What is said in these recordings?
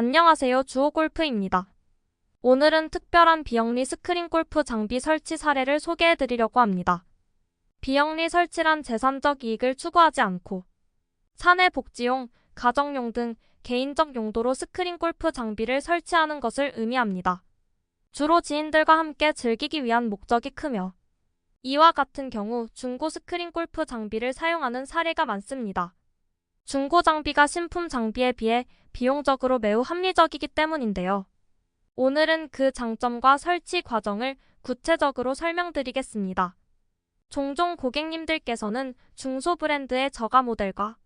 안녕하세요. 주호골프입니다. 오늘은 특별한 비영리 스크린 골프 장비 설치 사례를 소개해드리려고 합니다. 비영리 설치란 재산적 이익을 추구하지 않고 사내 복지용, 가정용 등 개인적 용도로 스크린 골프 장비를 설치하는 것을 의미합니다. 주로 지인들과 함께 즐기기 위한 목적이 크며 이와 같은 경우 중고 스크린 골프 장비를 사용하는 사례가 많습니다. 중고 장비가 신품 장비에 비해 비용적으로 매우 합리적이기 때문인데요. 오늘은 그 장점과 설치 과정을 구체적으로 설명드리겠습니다. 종종 고객님들께서는 중소 브랜드의 저가 모델과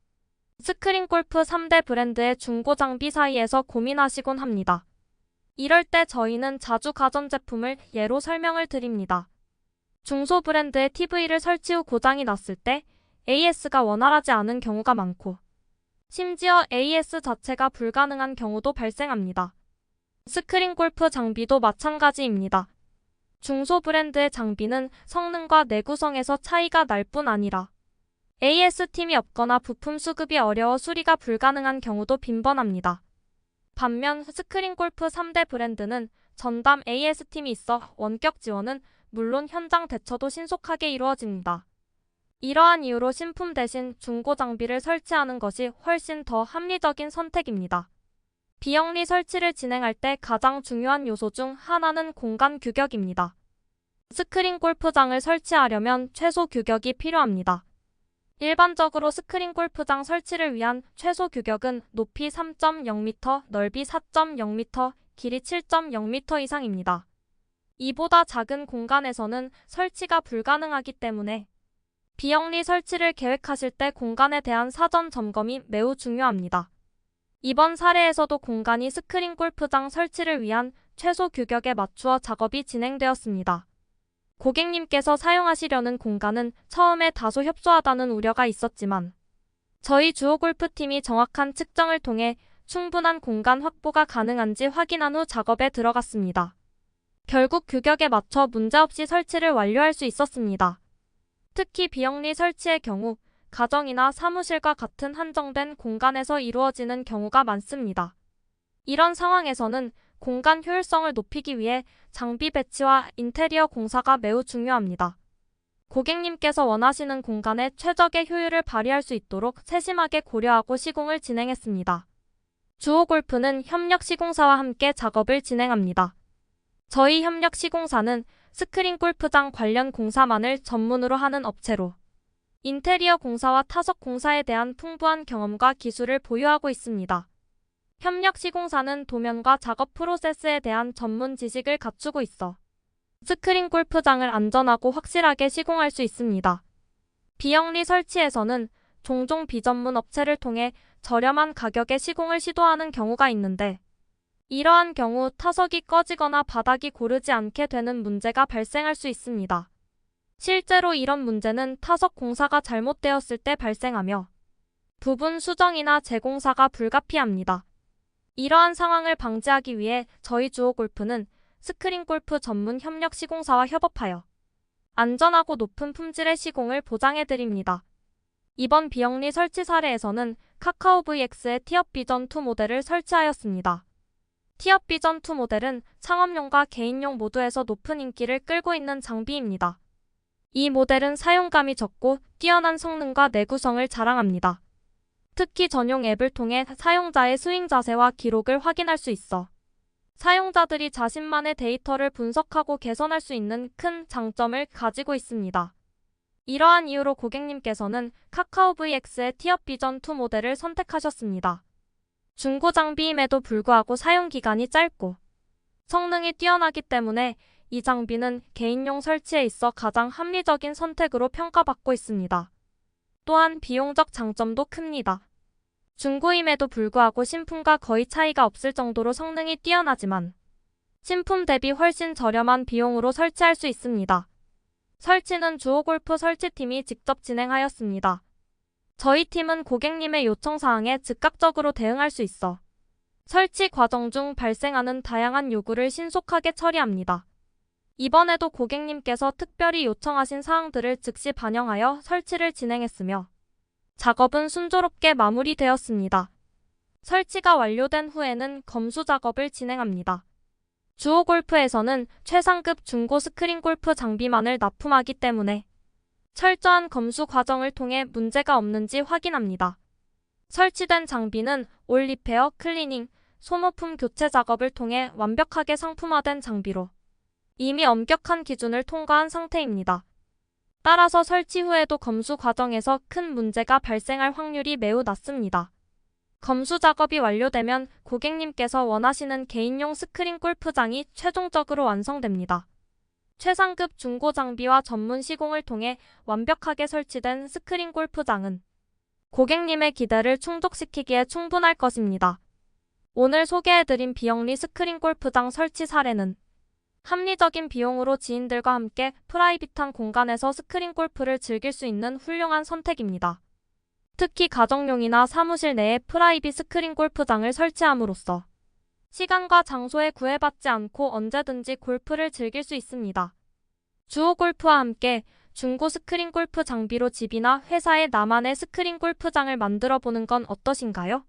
스크린 골프 3대 브랜드의 중고 장비 사이에서 고민하시곤 합니다. 이럴 때 저희는 자주 가전제품을 예로 설명을 드립니다. 중소 브랜드의 TV를 설치 후 고장이 났을 때 AS가 원활하지 않은 경우가 많고 심지어 AS 자체가 불가능한 경우도 발생합니다. 스크린 골프 장비도 마찬가지입니다. 중소 브랜드의 장비는 성능과 내구성에서 차이가 날 뿐 아니라 AS팀이 없거나 부품 수급이 어려워 수리가 불가능한 경우도 빈번합니다. 반면 스크린 골프 3대 브랜드는 전담 AS팀이 있어 원격 지원은 물론 현장 대처도 신속하게 이루어집니다. 이러한 이유로 신품 대신 중고 장비를 설치하는 것이 훨씬 더 합리적인 선택입니다. 비영리 설치를 진행할 때 가장 중요한 요소 중 하나는 공간 규격입니다. 스크린 골프장을 설치하려면 최소 규격이 필요합니다. 일반적으로 스크린 골프장 설치를 위한 최소 규격은 높이 3.0m, 넓이 4.0m, 길이 7.0m 이상입니다. 이보다 작은 공간에서는 설치가 불가능하기 때문에 비영리 설치를 계획하실 때 공간에 대한 사전 점검이 매우 중요합니다. 이번 사례에서도 공간이 스크린 골프장 설치를 위한 최소 규격에 맞추어 작업이 진행되었습니다. 고객님께서 사용하시려는 공간은 처음에 다소 협소하다는 우려가 있었지만 저희 주호골프팀이 정확한 측정을 통해 충분한 공간 확보가 가능한지 확인한 후 작업에 들어갔습니다. 결국 규격에 맞춰 문제없이 설치를 완료할 수 있었습니다. 특히 비영리 설치의 경우 가정이나 사무실과 같은 한정된 공간에서 이루어지는 경우가 많습니다. 이런 상황에서는 공간 효율성을 높이기 위해 장비 배치와 인테리어 공사가 매우 중요합니다. 고객님께서 원하시는 공간에 최적의 효율을 발휘할 수 있도록 세심하게 고려하고 시공을 진행했습니다. 주호골프는 협력 시공사와 함께 작업을 진행합니다. 저희 협력 시공사는 스크린 골프장 관련 공사만을 전문으로 하는 업체로 인테리어 공사와 타석 공사에 대한 풍부한 경험과 기술을 보유하고 있습니다. 협력 시공사는 도면과 작업 프로세스에 대한 전문 지식을 갖추고 있어 스크린 골프장을 안전하고 확실하게 시공할 수 있습니다. 비영리 설치에서는 종종 비전문 업체를 통해 저렴한 가격에 시공을 시도하는 경우가 있는데 이러한 경우 타석이 꺼지거나 바닥이 고르지 않게 되는 문제가 발생할 수 있습니다. 실제로 이런 문제는 타석 공사가 잘못되었을 때 발생하며 부분 수정이나 재공사가 불가피합니다. 이러한 상황을 방지하기 위해 저희 주호골프는 스크린 골프 전문 협력 시공사와 협업하여 안전하고 높은 품질의 시공을 보장해드립니다. 이번 비영리 설치 사례에서는 카카오 VX의 티업 비전 2 모델을 설치하였습니다. 티업 비전 2 모델은 상업용과 개인용 모두에서 높은 인기를 끌고 있는 장비입니다. 이 모델은 사용감이 적고 뛰어난 성능과 내구성을 자랑합니다. 특히 전용 앱을 통해 사용자의 스윙 자세와 기록을 확인할 수 있어 사용자들이 자신만의 데이터를 분석하고 개선할 수 있는 큰 장점을 가지고 있습니다. 이러한 이유로 고객님께서는 카카오 VX의 티업 비전 2 모델을 선택하셨습니다. 중고 장비임에도 불구하고 사용기간이 짧고 성능이 뛰어나기 때문에 이 장비는 개인용 설치에 있어 가장 합리적인 선택으로 평가받고 있습니다. 또한 비용적 장점도 큽니다. 중고임에도 불구하고 신품과 거의 차이가 없을 정도로 성능이 뛰어나지만 신품 대비 훨씬 저렴한 비용으로 설치할 수 있습니다. 설치는 주호골프 설치팀이 직접 진행하였습니다. 저희 팀은 고객님의 요청사항에 즉각적으로 대응할 수 있어 설치 과정 중 발생하는 다양한 요구를 신속하게 처리합니다. 이번에도 고객님께서 특별히 요청하신 사항들을 즉시 반영하여 설치를 진행했으며 작업은 순조롭게 마무리되었습니다. 설치가 완료된 후에는 검수 작업을 진행합니다. 주호골프에서는 최상급 중고 스크린 골프 장비만을 납품하기 때문에 철저한 검수 과정을 통해 문제가 없는지 확인합니다. 설치된 장비는 올 리페어, 클리닝, 소모품 교체 작업을 통해 완벽하게 상품화된 장비로 이미 엄격한 기준을 통과한 상태입니다. 따라서 설치 후에도 검수 과정에서 큰 문제가 발생할 확률이 매우 낮습니다. 검수 작업이 완료되면 고객님께서 원하시는 개인용 스크린 골프장이 최종적으로 완성됩니다. 최상급 중고 장비와 전문 시공을 통해 완벽하게 설치된 스크린 골프장은 고객님의 기대를 충족시키기에 충분할 것입니다. 오늘 소개해드린 비영리 스크린 골프장 설치 사례는 합리적인 비용으로 지인들과 함께 프라이빗한 공간에서 스크린 골프를 즐길 수 있는 훌륭한 선택입니다. 특히 가정용이나 사무실 내에 프라이빗 스크린 골프장을 설치함으로써 시간과 장소에 구애받지 않고 언제든지 골프를 즐길 수 있습니다. 주호골프와 함께 중고 스크린 골프 장비로 집이나 회사에 나만의 스크린 골프장을 만들어 보는 건 어떠신가요?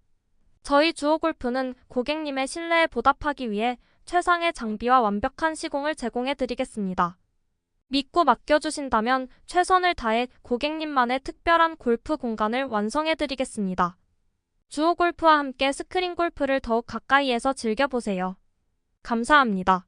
저희 주호골프는 고객님의 신뢰에 보답하기 위해 최상의 장비와 완벽한 시공을 제공해 드리겠습니다. 믿고 맡겨주신다면 최선을 다해 고객님만의 특별한 골프 공간을 완성해 드리겠습니다. 주호골프와 함께 스크린 골프를 더욱 가까이에서 즐겨보세요. 감사합니다.